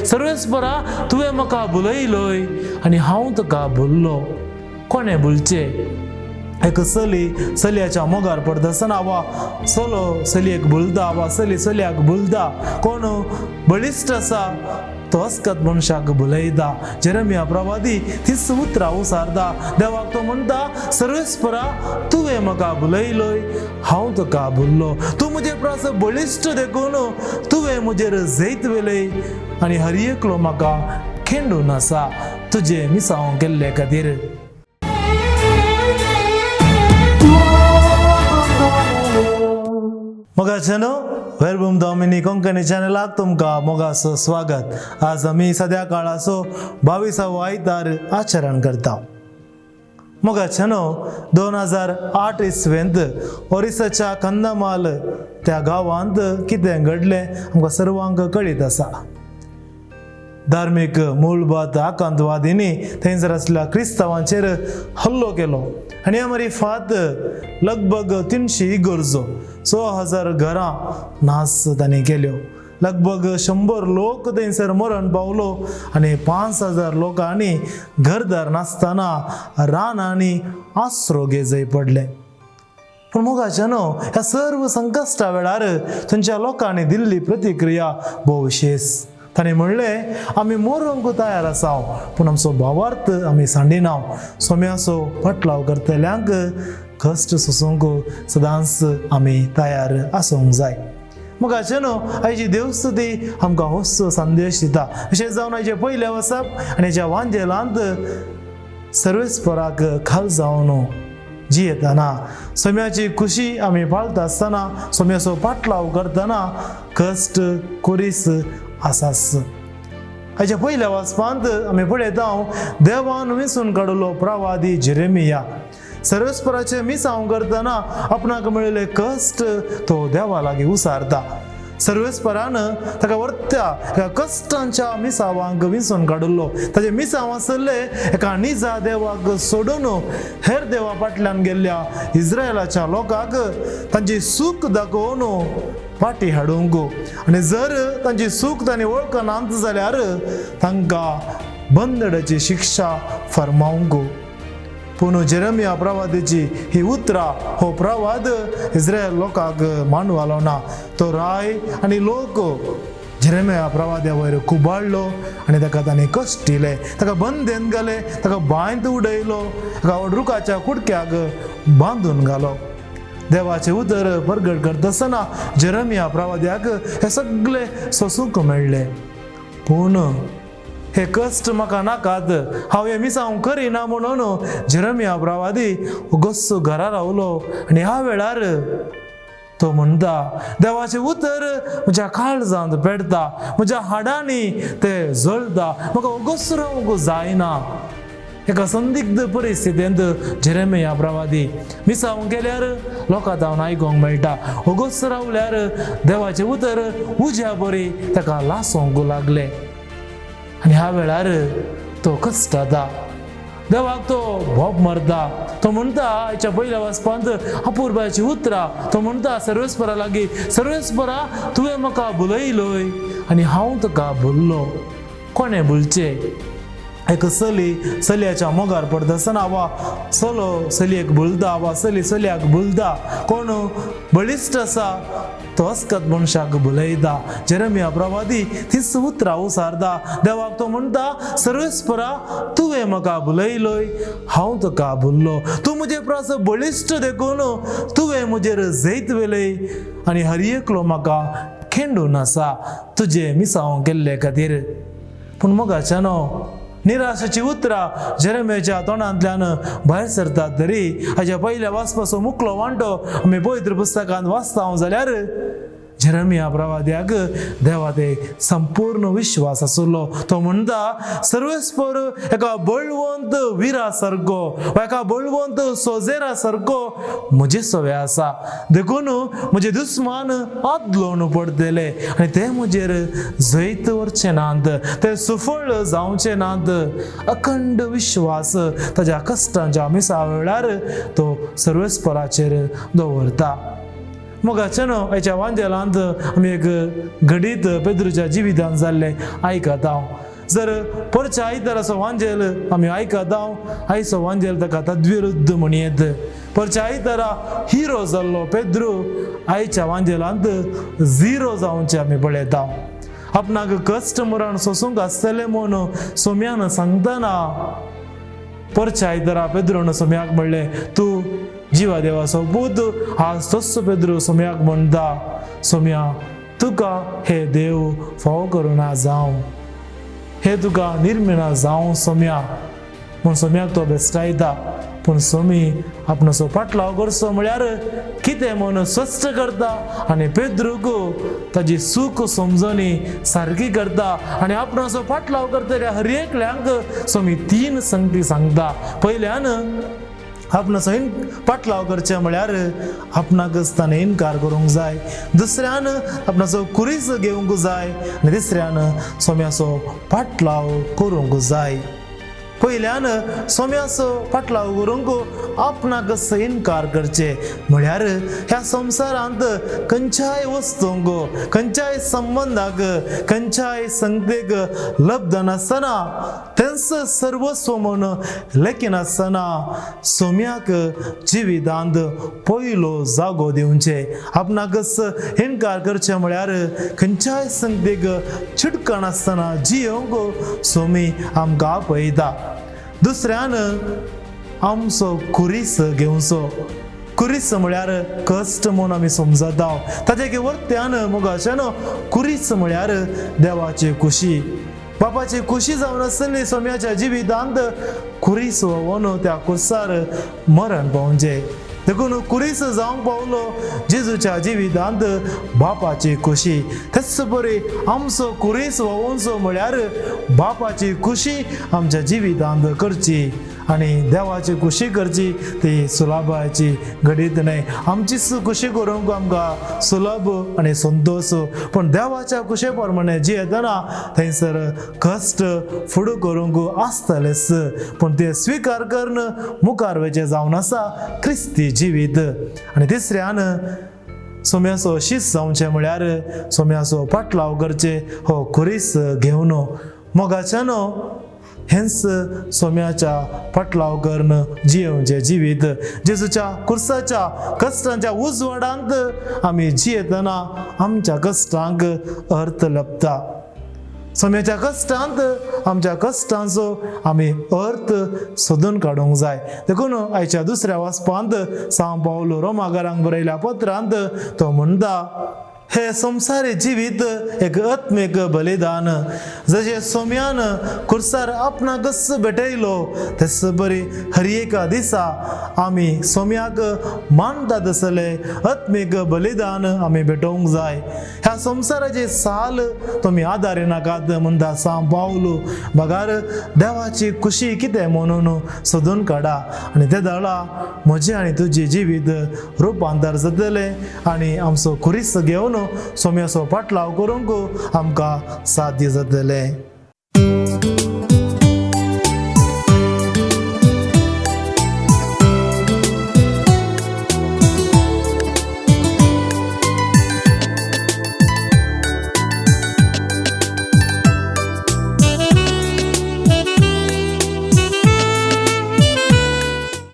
सर्वेस्परा तुवें म्हाका भुलयलोय आनी हांव तुका भुललो. कोणें भुलचे? एक सलयाच्या मोगार पडतासतना वा सलो सलयेक भुलता वा सली सलयाक भुलता. कोण बळिश्ट आसा तो अस्कत मनशाक भुलयता. जेरेमिया प्रवादी तीच उतरां उसारता. देवाक तो म्हणटा, सर्वेस्परा तुवें म्हाका भुलयलोय, हांव तुका भुललो. तूं म्हजे प्रास बळिश्ट देखून तुवें म्हजेर जैत वेलय आनी हर एकलो म्हाका खेंडून आसा तुजे मिसांव केल्ले खातीर. मोगाचेनो वेरबूम दोमिनी कोंकणी चॅनलाक तुमकां मोगाचो स्वागत. आज आमी सद्या काळाचो 22वो आयतार आचरण करता. मोगाचेनो 2008 इसवेंत ओरिसाच्या कंदमाल त्या गांवांत कितें घडलें आमकां सर्वांक कळीत आसा. धार्मीक मूळबात आकांतवादींनी थंयसर आसलेल्या क्रिस्तांवांचेर हल्लो केलो आनी ह्या फात लगभग 300 इगर्जो 6000 घरां नास तांणी केल्यो. लगभग 100 लोक थंयसर मरण पावलो आनी 5000 लोकांनी घरदार नासतना रान आनी आसरो घेजय पडले. पूण मोगाचेनो ह्या सर्व संकश्टा वेळार थंयच्या लोकांनी दिल्ली प्रतिक्रिया भोव विशेष. ताणें म्हणलें, आमी मोरूंक तयार आसा पूण आमचो भावार्थ आमी सांडिना. सोम्याचो पाटलाव करतल्यांक कश्ट सोसूंक सदांच आमी तयार आसूंक जाय. मोगाचेनो आयची देवस्तुती आमकां होसो संदेश दिता. विशेश जावन आयचे पयले वचप आनी हेच्या वांजेलांत सर्वेस्पराक खाल जावन जियेतना सोम्याची खुशी आमी पाळटा आसतना सोम्याचो पाटलाव करतना कश्ट कुरीस आसास. हाच्या पयल्या वाचपांत आमी पळयता देवान विंचून काडलो प्रवादी जेरेमिया. सर्वेस्पराचे मिसांव करतना आपणाक मेळिल्ले कश्ट तो देवा लागीं उसारता. सर्वेस्परान ताका वर्त्या कश्टांच्या मिसावांक विंचून काडिल्लो. ताचे मिसांव आसले एका निजा देवाक सोडून हेर देवा फाटल्यान गेल्ल्या इस्रायलाच्या लोकांक तांची सूख दाखोवन फाटी हाडूंक आनी जर तांची सूख तांणी वळखनात जाल्यार तांकां बंदडाची शिक्षा फरमावंक. पूण जेरेमिया प्रवादीची ही उतरां हो प्रवाद इस्रायल लोकांक मानवालो ना. तो राय आनी लोक जेरेमिया प्रवाद्या वयर कुबाळ्ळो आनी ताका तांणी कश्ट दिले. ताका बंदेन घाले, ताका बांयत उडयलो, ताका रुखाच्या कुडक्याक बांदून घालो. देवाचे उतर परगट करतासतना जेरेमिया प्रवाद्याक हे सगळे सोसूंक मेळ्ळे. पूण हे कश्ट म्हाका नाकात, हांव हे मिसांव करिना म्हणून जेरेमिया प्रवादी गस्सो घरा रावलो आनी ह्या वेळार तो म्हणटा, देवाचे उतर म्हज्या काळजांत पेटता, म्हज्या हाडांनी ते जळटा, म्हाका गस्सो रावंक जायना. एका संदिग्ध परिस्थितींत जेरेमिया प्रवादी मिसांव केल्यार लोकां जावन आयकूंक मेळटा. ओगोस रावल्यार देवाचे उतर उज्या बरी ताका लासोंक लागले आनी ह्या वेळार तो कश्ट जाता. देवाक तो भोप मारता. तो म्हणटा हाच्या पयल्या वचपांत अपुर्बाची उतरां. तो म्हणटा सर्वेस्परा लागीं, सर्वेस्परा तुवें म्हाका भुलयलोय आनी हांव तुका भुललो. कोणें भुलचे? एक सलयाच्या मोगार पडतासतना वा सलो सलयेक भुलता वा सली सलयाक भुलता. कोण बळिश्ट आसा तो अस्कत मनशाक भुलयता. जेरेमिया प्रवादी तीच उतरां उसारता. देवाक तो म्हणटा, सर्वेस्परा तुवें म्हाका भुलयलोय, हांव तुका भुललो. तूं म्हजे प्रास बळिश्ट देखून तुवें म्हजेर जैत वेलय आनी हर एकलो म्हाका खेंडून आसा तुजे मिसांव केल्ले खातीर. पूण मोगाचेनो निराशेची उतरां जेरेमियाच्या तोंडांतल्यान भायर सरतात तरी हाच्या पयल्या वाचपाचो मुखलो वांटो आमी पवित्र पुस्तकांत वाचता जाल्यार जेरेमिया प्रवाद्याक देवात एक संपूर्ण विश्वास आसलो. तो म्हणटा, सर्वेस्पर एका बळवंत विरा सारको वा एका बळवंत सोजेरा सारको म्हजे सवे आसा. देखून म्हजे दुस्मान आदलोवन पडटले आनी ते म्हजेर जैत व्हरचे नात, ते सुफळ जावचे नात. अखंड विश्वास ताच्या कश्टांच्या मिसा वेळार तो सर्वेस्पराचेर दवरता. मोगाच्या न्हू हेच्या वांजेलांत आमी एक घडीत पेद्रूच्या जिवितांत जाल्ले आयकत हांव. जर परच्या आयतार असो वांजेल आमी आयकत हांव, आयचो वांजेल ताका तद्विरुद्ध म्हणयेत. परच्या आयतारा हिरो जाल्लो पेद्रू आयच्या वांजेलांत झिरो जावचे आमी पळयता. आपणाक कश्ट मरण सोसूंक आसतले म्हूण सोम्यान सांगतना परच्या आयतारा पेद्रून सोम्याक म्हणलें, तूं जिवा देवाचो पूत. आज तस्सो पेद्रू सोम्याक म्हणटा, सोम्या तुका हे देव फावो करुना जावं, हे तुका निर्मिना जावं सोम्या म्हूण सोम्याक तो बेश्टायता. पूण सोमी आपणाचो फाटलाव करचो म्हळ्यार कितें म्हूण स्पश्ट करता आनी पेद्रूक ताजी सूख समजोनी सारकी करता आनी आपणाचो फाटलाव करतल्या हर एकल्यांक सोमी 3 संगती सांगता. पयल्यान आपणाचो फाटलाव करचें म्हळ्यार आपणाकच ताणें इन्कार करूंक जाय. दुसऱ्यान आपणाचो कुरीस घेवंक जाय आनी तिसऱ्यान सोम्याचो फाटलाव करूंक जाय. पयल्यान सोम्याचो फाटलाव करूंक आपणाकच इन्कार करचे म्हळ्यार ह्या संवसारांत खंयच्याय वस्तूंक, खंयच्याय संबंधाक, खंयच्याय संगतेक लब्ध नासतना, तेंच सर्वस्व म्हूण लेखिनासतना सोम्याक जिवितांत पयलो जागो दिवचे. आपणाकच इन्कार करचे म्हळ्यार खंयच्याय संगतेक चिडकनासतना जियोंक सोमी आमकां आपयता. दुसऱ्यान आमचो कुरीस घेवचो. कुरीस म्हळ्यार कश्ट म्हूण आमी समजता. ताचे वर्त्यान मोगाच्यान कुरीस म्हळ्यार देवाची खुशी. बापाची खुशी जावन आसतली सोम्याच्या जिवितांत कुरीस व्होवन त्या कुर्सार मरण पावचे. देखून कुरीस जावंक पावलो जेजूच्या जिवितांत बापाची खुशी. तेच बरी आमचो कुरीस व्होवचो म्हळ्यार बापाची खुशी आमच्या जिवितांत करची आनी देवाची खुशी करची. ती सुलभाची घडीत न्हय. आमचीच खुशी करूंक आमकां सुलभ आनी संतोष, पण देवाच्या खुशे प्रमाणे जियेतना थंयसर कश्ट फुडो करूंक आसतलेच. पण ते स्विकार करून मुखार वयचे जावन आसा क्रिस्ती जिवीत. आनी तिसऱ्यान सोम्याचो शीस जावचें म्हळ्यार सोम्याचो फाटलाव करचे हो कुरीस घेवन मोगाच्यान हेंच सोम्याच्या फाटलाव करून जियोवचें जिवीत. जेजूच्या कुर्साच्या कश्टांच्या उजवाडांत आमी जियेतना आमच्या कश्टांक अर्थ लभता. सोम्याच्या कश्टांत आमच्या कश्टांचो आमी अर्थ सोदून काडूंक जाय. देखून आयच्या दुसऱ्या वाचपांत सांव पावलो रोमाकारांक बरयल्या पत्रांत तो म्हणटा, हे संवसारी जिवीत एक आत्मीक बलिदान. जशें सोम्यान कुर्सार आपणाकच भेटयलो तेच बरी हर एका दिसा आमी सोम्याक मानता तसले आत्मीक बलिदान आमी भेटोवंक जाय. ह्या संवसाराची साल तुमी आदारी नाकात म्हणटा सांव पावलो. बगार देवाची खुशी कितें म्हणून सोदून काडा आनी ते दाळा म्हजें आनी तुजें जिवीत रुपांतर जातलें आनी आमचो कुरीस घेवन सोम्याचो फाटलाव करूंक आमकां साध्य जातलें.